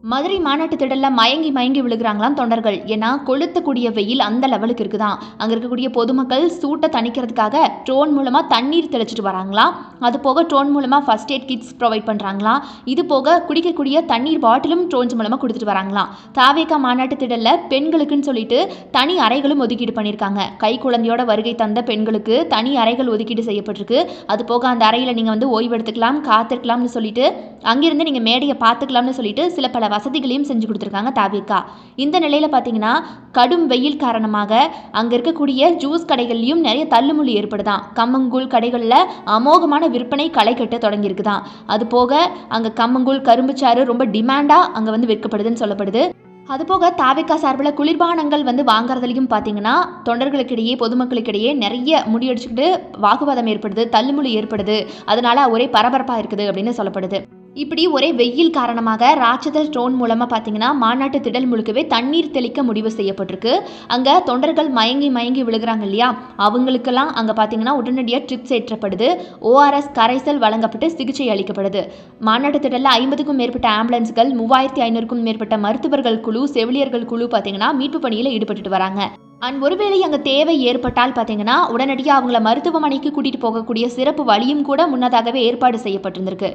மதுரை மாநாட்டு திடல்ல மயங்கி மயங்கி விழுகிறாங்களாம் தொண்டர்கள். ஏன்னா கொளுத்தக்கூடிய வெயில் அந்த லெவலுக்கு இருக்குதான். அங்க இருக்கக்கூடிய பொதுமக்கள் சூட்டை தணிக்கிறதுக்காக ட்ரோன் மூலமா தண்ணீர் தெளிச்சிட்டு வராங்களாம். அது போக ட்ரோன் மூலமா ஃபர்ஸ்ட் எய்ட் கிட்ஸ் ப்ரொவைட் பண்றாங்களாம். இது போக குடிக்கக்கூடிய தண்ணீர் பாட்டிலும் ட்ரோன்ஸ் மூலமா கொடுத்துட்டு வராங்களாம். தாவேகா மாநாட்டு திடல்ல பெண்களுக்குன்னு சொல்லிட்டு தனி அறைகளும் ஒதுக்கீடு பண்ணியிருக்காங்க. கை குழந்தையோட வருகை தந்த பெண்களுக்கு தனி அறைகள் ஒதுக்கீடு செய்யப்பட்டிருக்கு. அது போக அந்த அறையில் நீங்கள் வந்து ஓய்வு எடுத்துக்கலாம், காத்திருக்கலாம்னு சொல்லிட்டு அங்கிருந்து நீங்கள் மேடையை பார்த்துக்கலாம்னு சொல்லிட்டு சில பல வசதிகளையும் செஞ்சு கொடுத்துருக்காங்க தாவேகா. இந்த நிலையில் பார்த்தீங்கன்னா கடும் வெயில் காரணமாக அங்கே இருக்கக்கூடிய ஜூஸ் கடைகள்லையும் நிறைய தள்ளுமுள்ளி ஏற்படுதான். கம்மங்கூழ் கடைகளில் அமோகமான விற்பனை களை கட்ட தொடங்கியிருக்குதான். அது போக அங்கே கம்மங்கூழ் கரும்புச்சாறு ரொம்ப டிமாண்டாக அங்கே வந்து விற்கப்படுதுன்னு சொல்லப்படுது. அதுபோக தாவேகா சார்பில் குளிர்பானங்கள் வந்து வாங்குறதுலையும் பார்த்தீங்கன்னா தொண்டர்களுக்கிடையே பொதுமக்களுக்கிடையே நிறைய முடியடிச்சுக்கிட்டு வாக்குவாதம் ஏற்படுது, தள்ளுமுள்ளி ஏற்படுது. அதனால ஒரே பரபரப்பாக இருக்குது அப்படின்னு சொல்லப்படுது. இப்படி ஒரே வெயில் காரணமாக ராட்சத ட்ரோன் மூலமாக பார்த்தீங்கன்னா மாநாட்டு திடல் முழுக்கவே தண்ணீர் தெளிக்க முடிவு செய்யப்பட்டிருக்கு. அங்கே தொண்டர்கள் மயங்கி மயங்கி விழுகிறாங்க இல்லையா, அவங்களுக்கெல்லாம் அங்கே பார்த்தீங்கன்னா உடனடியாக ட்ரிப்ஸ் ஏற்றப்படுது. ஓஆர்எஸ் கரைசல் வழங்கப்பட்டு சிகிச்சை அளிக்கப்படுது. மாநாட்டு திடலில் 50க்கும் மேற்பட்ட ஆம்புலன்ஸ்கள், 3500க்கும் மேற்பட்ட மருத்துவர்கள் குழு, செவிலியர்கள் குழு பார்த்தீங்கன்னா மீட்பு பணியில் ஈடுபட்டு வராங்க. அண்ட் ஒருவேளை அங்கே தேவை ஏற்பட்டால் பார்த்தீங்கன்னா உடனடியாக அவங்கள மருத்துவமனைக்கு கூட்டிகிட்டு போகக்கூடிய சிறப்பு வழியும் கூட முன்னதாகவே ஏற்பாடு செய்யப்பட்டிருந்திருக்கு.